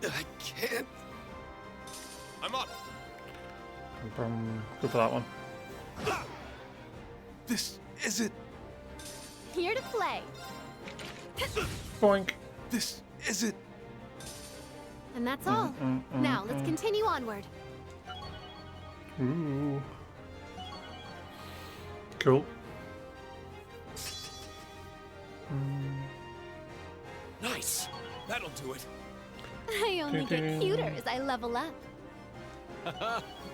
I can't. I'm up. Go for that one. This isn't. Here to play. Boink. This isn't. And that's all. Now, let's continue onward. Ooh. Cool. Nice. That'll do it. I only get cuter as I level up.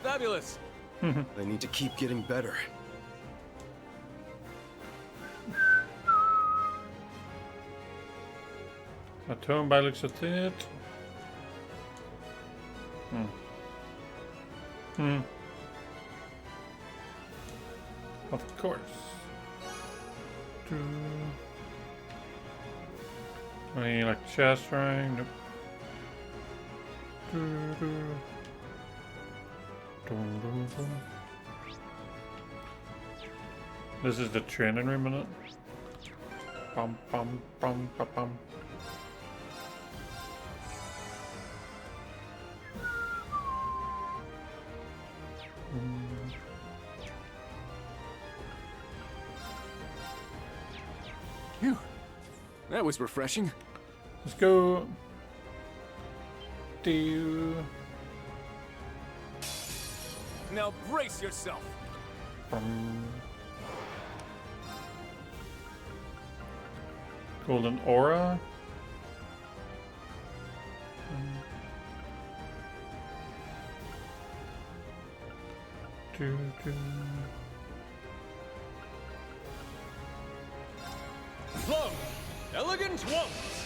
Fabulous. I need to keep getting better. A turn by looks at it. Of course. Any like chest ring? Nope. This is the training room, isn't it? Bum bum bum bum bum. Phew. That was refreshing. Let's go. Do you? Now brace yourself. Golden aura. Plum. Elegant ones.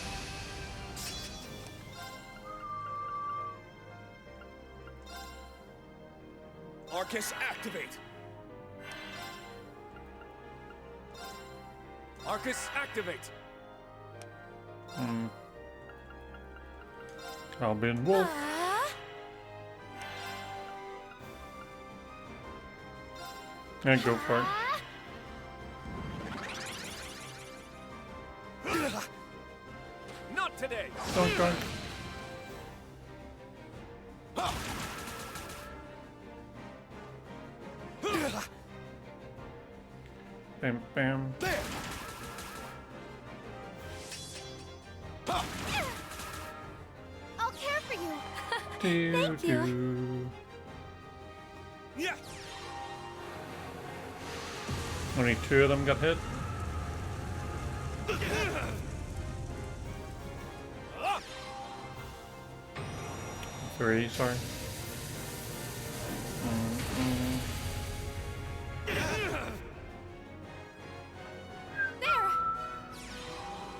Arcus activate. Arcus activate. Albion Wolf. Yeah, go for it. Not today. Don't go. Bam, bam. There. I'll care for you. Thank you. Yeah. Only 2 of them got hit. Three, sorry. There.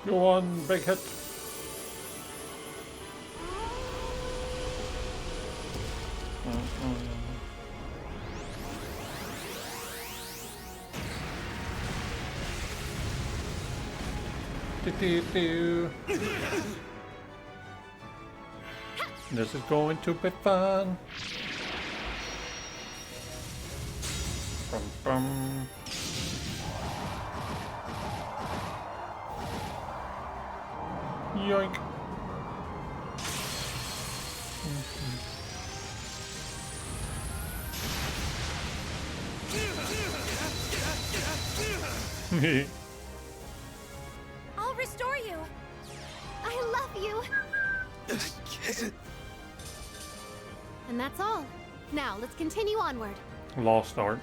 Go on, big hit. This is going to be fun. Bum, bum. Yoink. I'll restore you. I love you. And that's all. Now, let's continue onward. Lost art.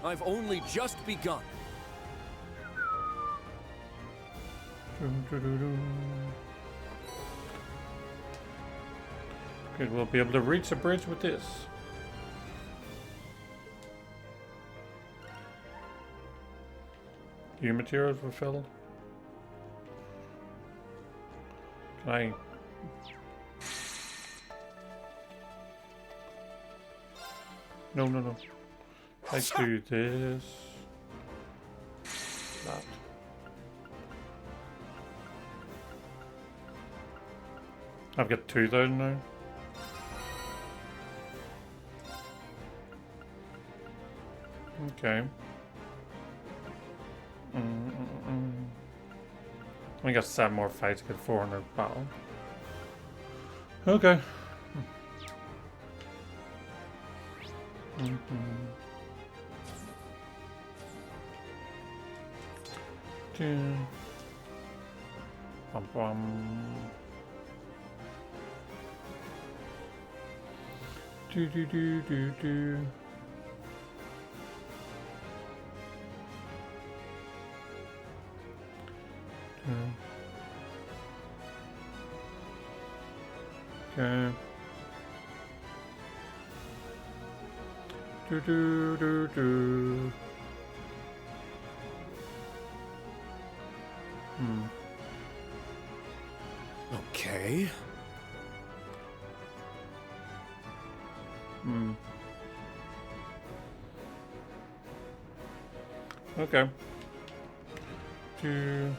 I've only just begun. Good, we'll be able to reach the bridge with this. New materials were filled. Can I? No, no, no. Let's do this. That. I've got 2,000 now. Okay. We got 7 more fights to get 400 battle. Okay. Bum bum. Do do do do do. Okay. Do do do do. Okay. Okay. Do.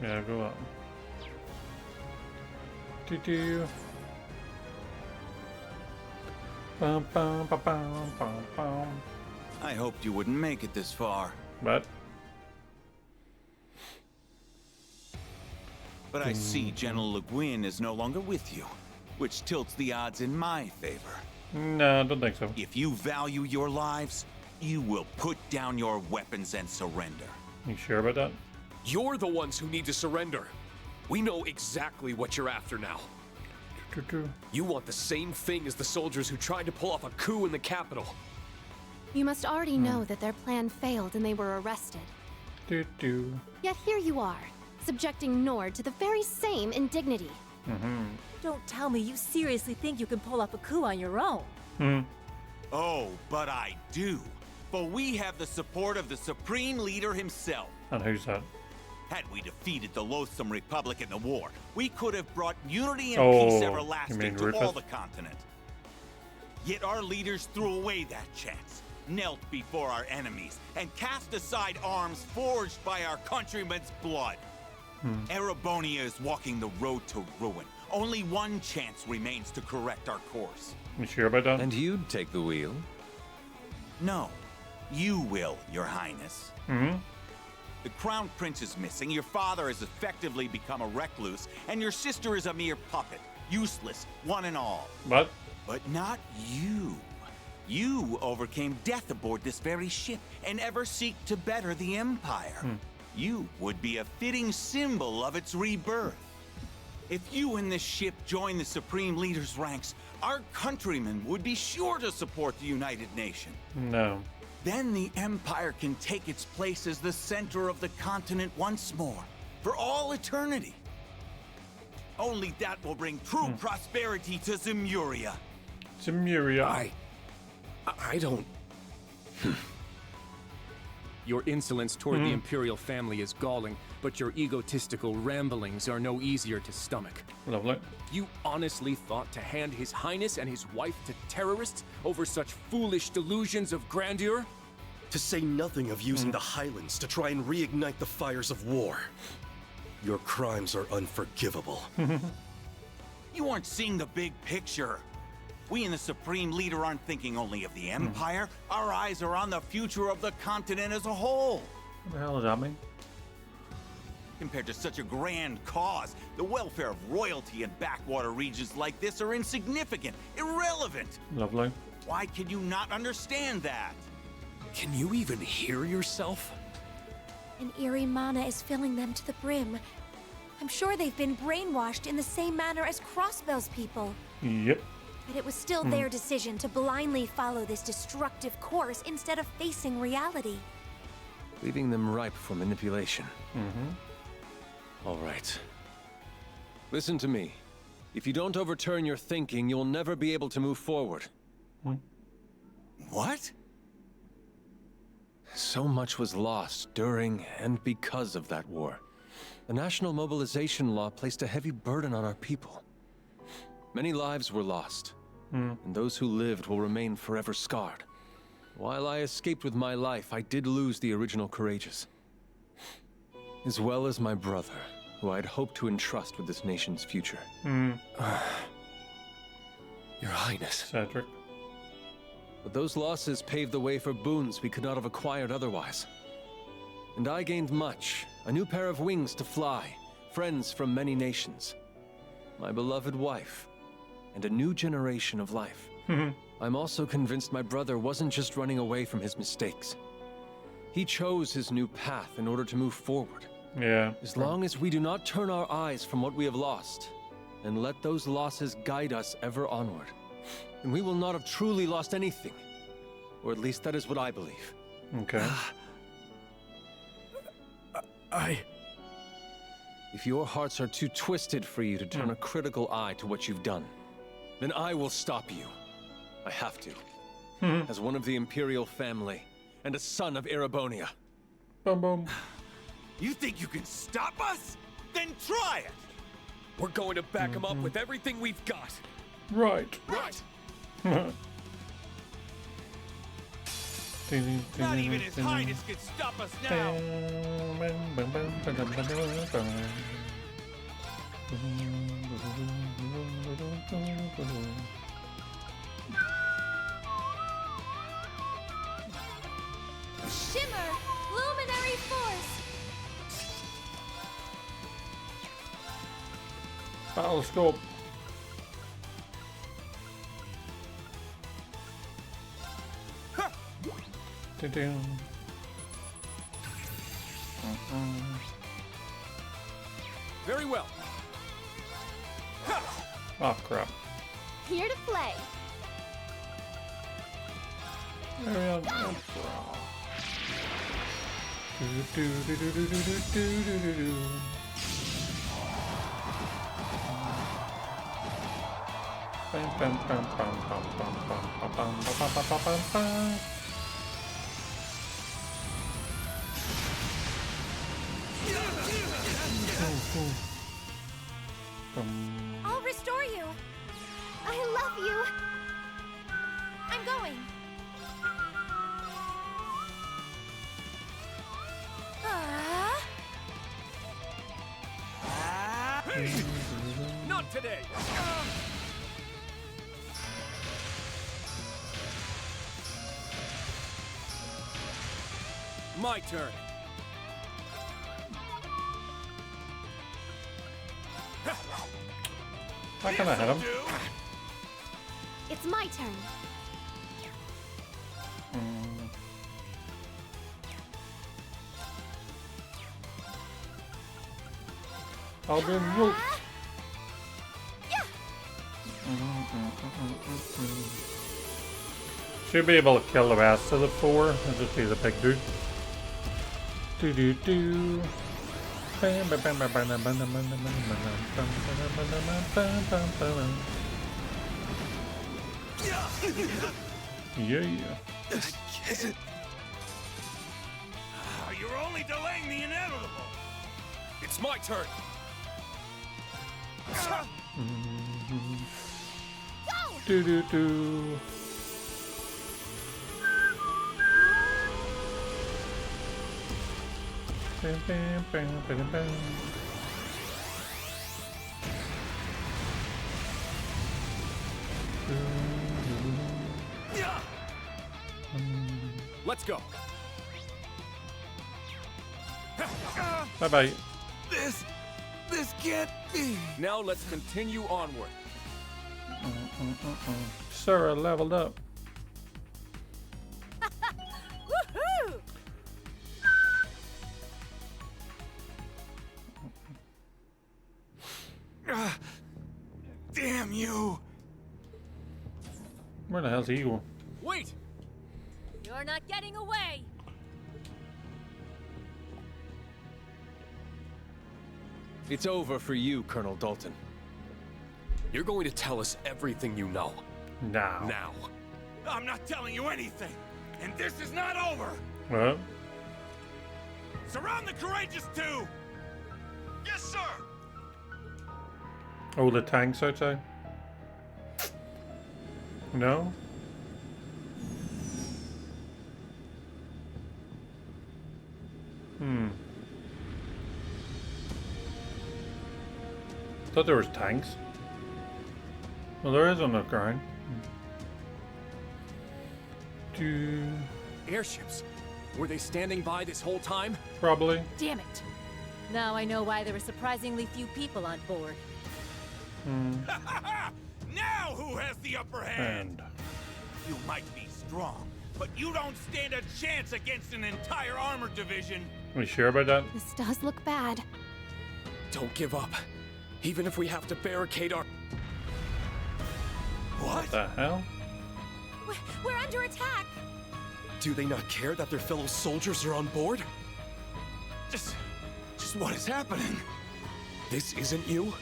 Yeah, go up. Do. Bum, bum, bum, bum, bum, bum. I hoped you wouldn't make it this far. But I see General Le Guin is no longer with you, which tilts the odds in my favor. no, I don't think so. If you value your lives, you will put down your weapons and surrender. You sure about that? You're the ones who need to surrender. We know exactly what you're after now. You want the same thing as the soldiers who tried to pull off a coup in the capital. You must already know that their plan failed and they were arrested. Do. Yet here you are, subjecting Nord to the very same indignity. Don't tell me you seriously think you can pull off a coup on your own. Oh, but I do. For we have the support of the Supreme Leader himself. And who's that? Had we defeated the loathsome Republic in the war, we could have brought unity and Oh, peace you everlasting mean to Rufus? all the continent. Yet our leaders threw away that chance, knelt before our enemies, and cast aside arms forged by our countrymen's blood. Erebonia is walking the road to ruin. Only one chance remains to correct our course. You sure about that? And you'd take the wheel? No, you will, Your Highness. The Crown Prince is missing, your father has effectively become a recluse, and your sister is a mere puppet, useless, one and all. What? But not you. You overcame death aboard this very ship and ever seek to better the Empire. You would be a fitting symbol of its rebirth. If you and this ship join the Supreme Leader's ranks, our countrymen would be sure to support the United Nation. No. Then the Empire can take its place as the center of the continent once more, for all eternity. Only that will bring true prosperity to Zemuria. Zemuria. I don't... Your insolence toward the Imperial family is galling, but your egotistical ramblings are no easier to stomach. Lovely. You honestly thought to hand His Highness and his wife to terrorists over such foolish delusions of grandeur? To say nothing of using the Highlands to try and reignite the fires of war. Your crimes are unforgivable. You aren't seeing the big picture. We and the Supreme Leader aren't thinking only of the Empire. Our eyes are on the future of the continent as a whole. What the hell does that mean? Compared to such a grand cause, the welfare of royalty in backwater regions like this are insignificant, irrelevant. Lovely. Why can you not understand that? Can you even hear yourself? An eerie mana is filling them to the brim. I'm sure they've been brainwashed in the same manner as Crossbell's people. Yep. But it was still their decision to blindly follow this destructive course instead of facing reality. Leaving them ripe for manipulation. All right. Listen to me. If you don't overturn your thinking, you'll never be able to move forward. What? So much was lost during and because of that war. The national mobilization law placed a heavy burden on our people. Many lives were lost, and those who lived will remain forever scarred. While I escaped with my life, I did lose the original courageous. As well as my brother, who I had hoped to entrust with this nation's future. Your Highness. Cedric. But those losses paved the way for boons we could not have acquired otherwise. And I gained much. A new pair of wings to fly, friends from many nations, my beloved wife, and a new generation of life. I'm also convinced my brother wasn't just running away from his mistakes. He chose his new path in order to move forward. Yeah. As long as we do not turn our eyes from what we have lost, and let those losses guide us ever onward, then we will not have truly lost anything. Or at least that is what I believe. Okay. If your hearts are too twisted for you to turn a critical eye to what you've done, then I will stop you. I have to. As one of the Imperial family, and a son of Erebonia. Boom, boom. You think you can stop us? Then try it! We're going to back him up with everything we've got. Right. Right. Not even His Highness can stop us now! Shimmer! Luminary force! Battle scope. Very well. Oh crap. Here to play. There we go. I'll restore you. I love you. I'm going. Not today. My turn. Not gonna hit him. It's my turn. I'll be root. Should be able to kill the rest of the four. It'll just be the big dude. Do do do. Yeah. You're only delaying the inevitable! It's my turn. Do do do. Bam, bam, bam, bam, bam. Let's go. Bye bye. This can't be. Now let's continue onward. Sora leveled up. Woohoo! Damn you! Where the hell's Eagle? Wait! You're not getting away! It's over for you, Colonel Dalton. You're going to tell us everything you know. Now. Now. I'm not telling you anything! And this is not over! What? Surround the courageous two! Yes, sir! Oh, the tanks outside? No? Thought there was tanks. Well, there is on the ground. Airships? Were they standing by this whole time? Probably. Damn it. Now I know why there were surprisingly few people on board. Now who has the upper hand? And You might be strong, but you don't stand a chance against an entire armored division. we sure about that? This does look bad. Don't give up. Even if we have to barricade our... What? What the hell? We're under attack! Do they not care that their fellow soldiers are on board? Just what is happening? This isn't you?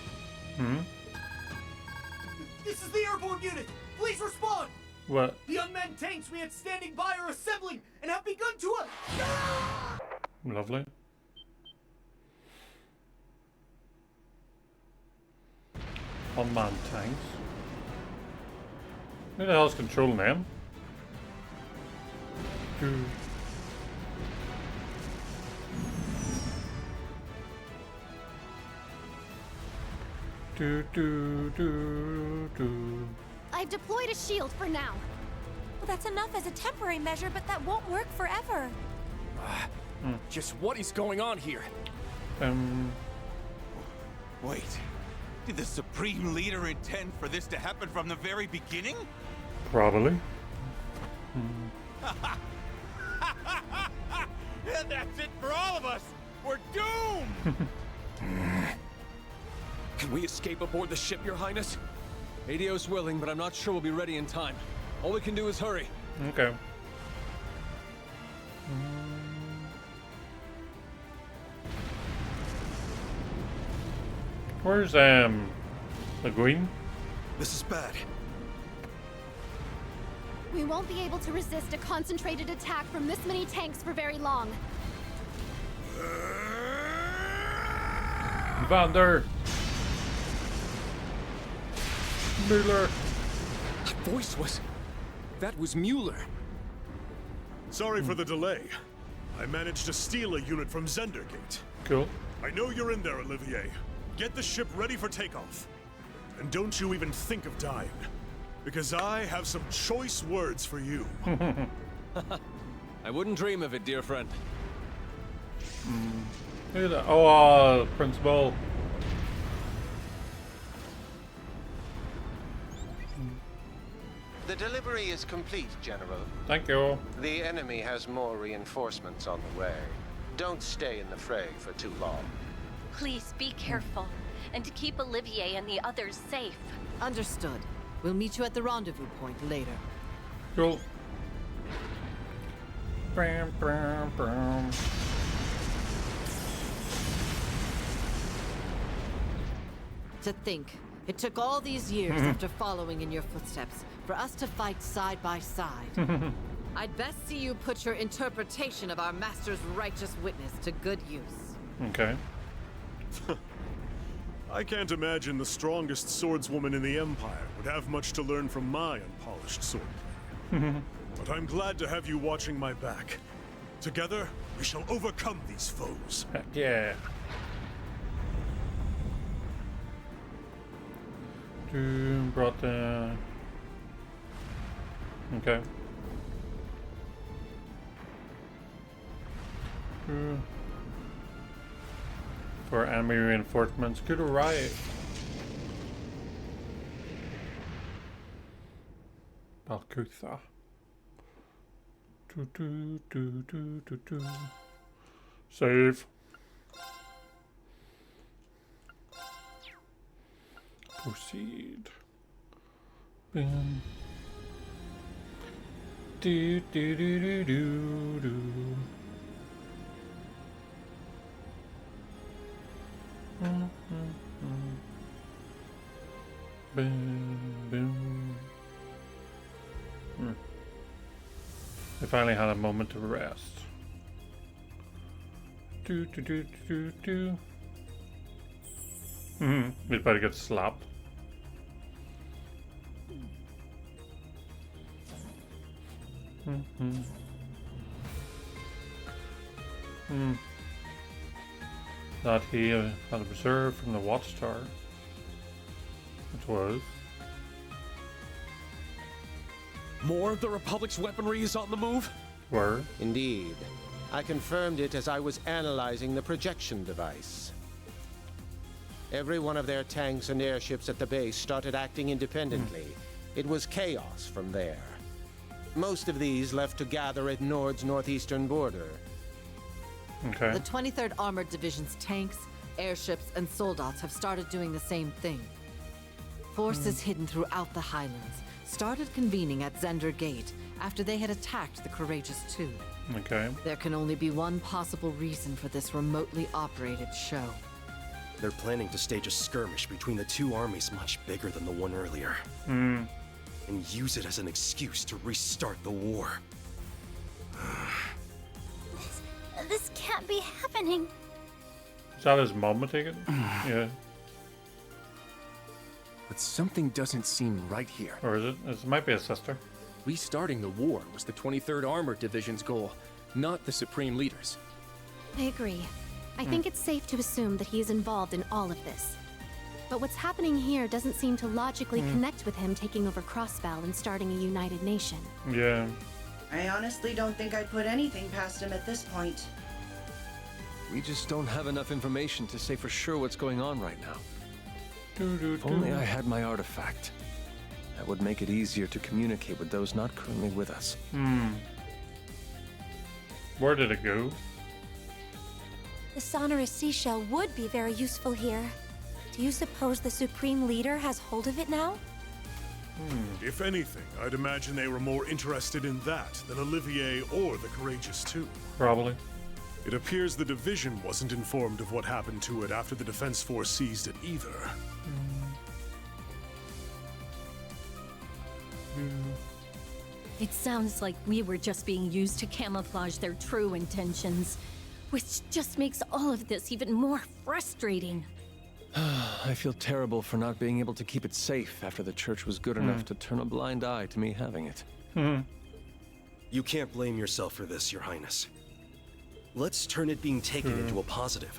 This is the airborne unit! Please respond! What? The unmanned tanks we had standing by are assembling and have begun to... Lovely. Unmanned tanks. Who the hell's controlling them? I've deployed a shield for now. Well, that's enough as a temporary measure, but that won't work forever. Just what is going on here? Wait, did the Supreme Leader intend for this to happen from the very beginning? Probably. And that's it for all of us! We're doomed! Can we escape aboard the ship, Your Highness? ADO's willing, but I'm not sure we'll be ready in time. All we can do is hurry. Okay. Where's the Queen? This is bad. We won't be able to resist a concentrated attack from this many tanks for very long. Vander. Mueller. That voice was... That was Mueller. Sorry for the delay. I managed to steal a unit from Zendergate. Cool. I know you're in there, Olivier. Get the ship ready for takeoff. And don't you even think of dying. Because I have some choice words for you. I wouldn't dream of it, dear friend. Look at that. Oh, Principal. The delivery is complete, General. Thank you. The enemy has more reinforcements on the way. Don't stay in the fray for too long. Please be careful, and to keep Olivier and the others safe. Understood. We'll meet you at the rendezvous point later. Cool. Bram, bram, bram. To think, it took all these years after following in your footsteps for us to fight side by side. I'd best see you put your interpretation of our master's righteous witness to good use. Okay. I can't imagine the strongest swordswoman in the Empire would have much to learn from my unpolished sword. But I'm glad to have you watching my back. Together, we shall overcome these foes. Heck yeah. Brought the... Okay. For enemy reinforcements, good arrive. Balcutha. Save. Proceed. Bam. Do do do do do do. Boom, boom. I finally had a moment of rest. Do do do do do. We better get slapped. That he had observed from the watchtower. It was. More of the Republic's weaponry is on the move? Were. Indeed. I confirmed it as I was analyzing the projection device. Every one of their tanks and airships at the base started acting independently. It was chaos from there. Most of these left to gather at Nord's northeastern border. Okay. The 23rd Armored Division's tanks, airships, and soldats have started doing the same thing. Forces hidden throughout the Highlands started convening at Zender Gate after they had attacked the Courageous Two. Okay. There can only be one possible reason for this remotely operated show. They're planning to stage a skirmish between the two armies much bigger than the one earlier. Hmm. And use it as an excuse to restart the war. This can't be happening. Is that his mom, I take it? Yeah. But something doesn't seem right here. Or is it? This might be his sister. Restarting the war was the 23rd Armored Division's goal, not the Supreme Leaders. I agree. I think it's safe to assume that he is involved in all of this. But what's happening here doesn't seem to logically connect with him taking over Crossbell and starting a united nation. Yeah. I honestly don't think I'd put anything past him at this point. We just don't have enough information to say for sure what's going on right now. If only I had my artifact. That would make it easier to communicate with those not currently with us. Where did it go? The sonorous seashell would be very useful here. Do you suppose the Supreme Leader has hold of it now? If anything, I'd imagine they were more interested in that than Olivier or the Courageous Two. Probably. It appears the division wasn't informed of what happened to it after the Defense Force seized it either. It sounds like we were just being used to camouflage their true intentions, which just makes all of this even more frustrating. I feel terrible for not being able to keep it safe after the church was good enough to turn a blind eye to me having it. You can't blame yourself for this, Your Highness. Let's turn it being taken into a positive.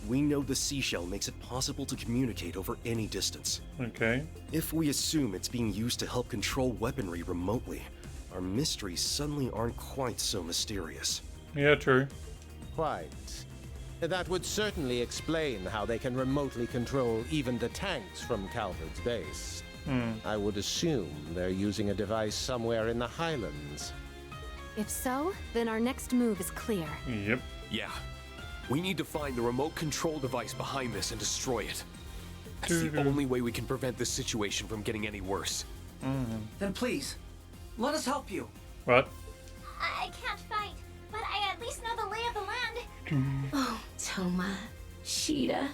We know the seashell makes it possible to communicate over any distance. Okay. If we assume it's being used to help control weaponry remotely, our mysteries suddenly aren't quite so mysterious. Yeah, true. Quite. That would certainly explain how they can remotely control even the tanks from Calvard's base. I would assume they're using a device somewhere in the Highlands. If so, then our next move is clear. Yep. Yeah. We need to find the remote control device behind this and destroy it. That's the only way we can prevent this situation from getting any worse. Then please, let us help you. What? I can't fight, but I at least know the lay of the land. Oh, Toma, Sheeta.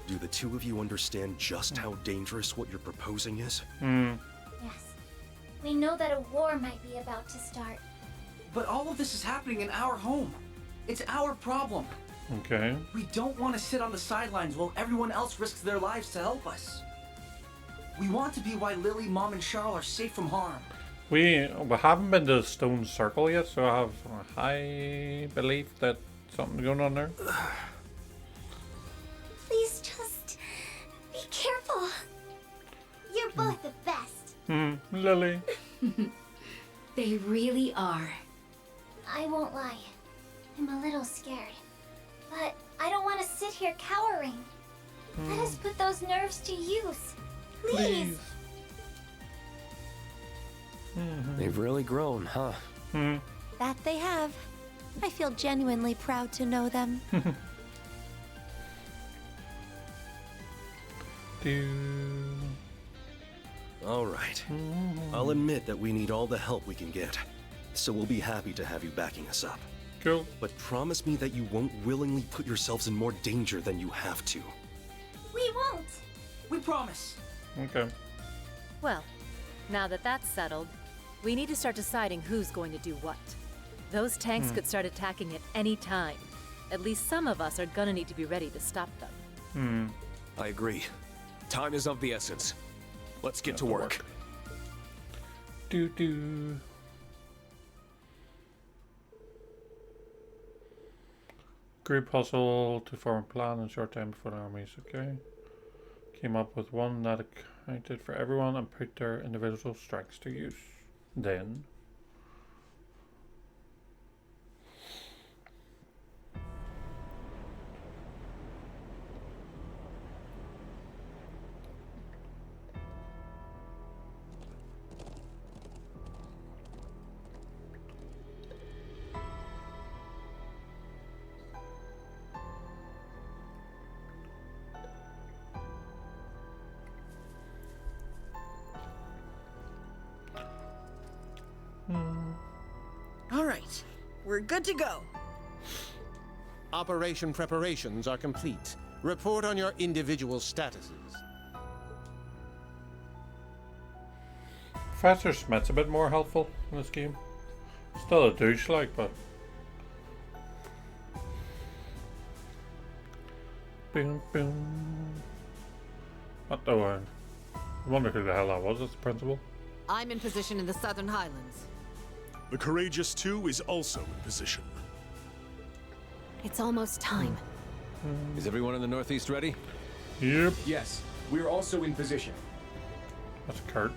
Do the two of you understand just how dangerous what you're proposing is? Yes. We know that a war might be about to start. But all of this is happening in our home. It's our problem. Okay. We don't want to sit on the sidelines while everyone else risks their lives to help us. We want to be why Lily, Mom, and Charles are safe from harm. We haven't been to the Stone Circle yet, so I have a high belief that something's going on there. Please just be careful. You're both the best. Lily. They really are. I won't lie. I'm a little scared. But I don't want to sit here cowering. Let us put those nerves to use. Please. They've really grown, huh? That they have. I feel genuinely proud to know them. All right. I'll admit that we need all the help we can get. So we'll be happy to have you backing us up. Cool. But promise me that you won't willingly put yourselves in more danger than you have to. We won't. We promise. Okay. Well, now that that's settled, we need to start deciding who's going to do what. Those tanks could start attacking at any time. At least some of us are gonna need to be ready to stop them. I agree. Time is of the essence. Let's get to work. Group hustle to form a plan in short time before the armies, okay. Came up with one that accounted for everyone and put their individual strengths to use. Then All right, we're good to go. Operation preparations are complete. Report on your individual statuses. Professor Smith's a bit more helpful in this game. Still a douche like, but boom boom. What the I wonder who the hell that was. It's the principal. I'm in position in the Southern Highlands. The Courageous 2 is also in position. It's almost time. Is everyone in the Northeast ready? Yep. Yes, we're also in position. That's Kurt.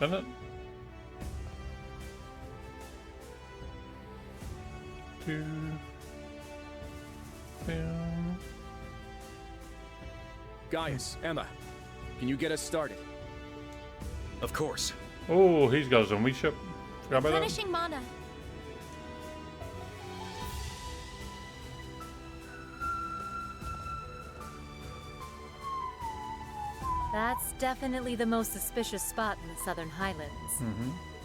Isn't it? Two. Boom. Gaius, Emma, can you get us started? Of course. Oh, he's got his own wee ship. Forgot about that. Replenishing mana. That's definitely the most suspicious spot in the Southern Highlands.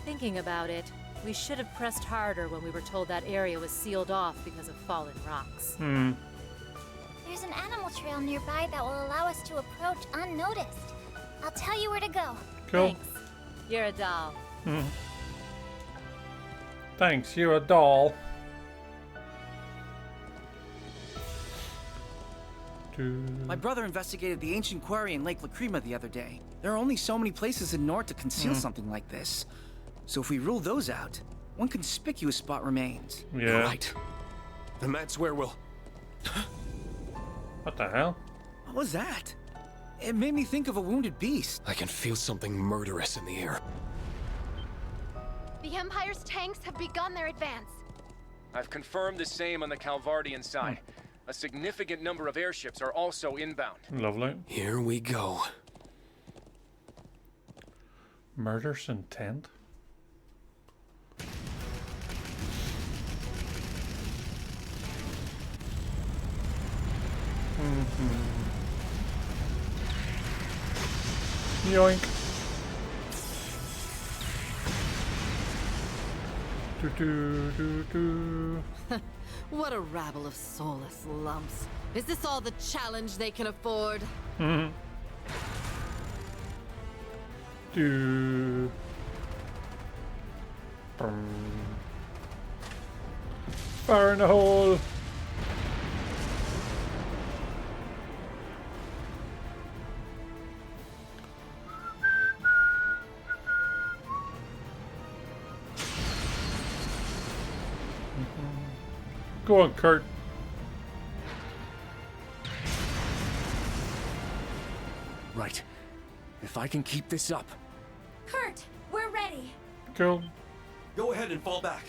Thinking about it, we should have pressed harder when we were told that area was sealed off because of fallen rocks. There's an animal trail nearby that will allow us to approach unnoticed. I'll tell you where to go. Cool. Thanks. You're a doll. Thanks, you're a doll. My brother investigated the ancient quarry in Lake Lacrima the other day. There are only so many places in Nord to conceal something like this. So if we rule those out, one conspicuous spot remains. Yeah. Right. And that's where we'll... What the hell? What was that? It made me think of a wounded beast. I can feel something murderous in the air. The Empire's tanks have begun their advance. I've confirmed the same on the Calvardian side. A significant number of airships are also inbound. Lovely. Here we go. Murderous intent? Yoink. What a rabble of soulless lumps. Is this all the challenge they can afford? Fire in the hole. Go on, Kurt. Right. If I can keep this up. Kurt, we're ready. Cool. Go ahead and fall back.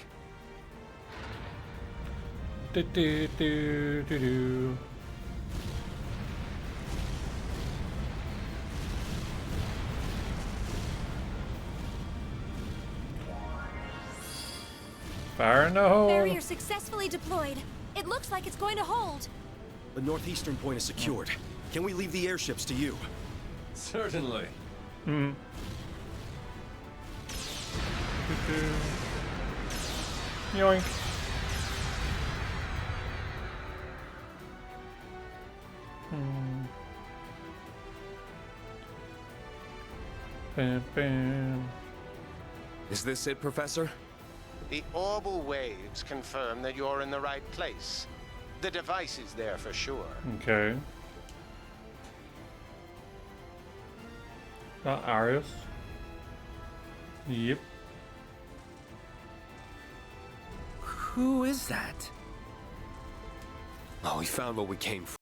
Do. Fire in the hole. Barrier successfully deployed. It looks like it's going to hold. The northeastern point is secured. Can we leave the airships to you? Certainly. Yoink. Bam, bam. Is this it, Professor? The orbal waves confirm that you're in the right place. The device is there for sure. Okay. Arius. Yep. Who is that? Oh, we found what we came for.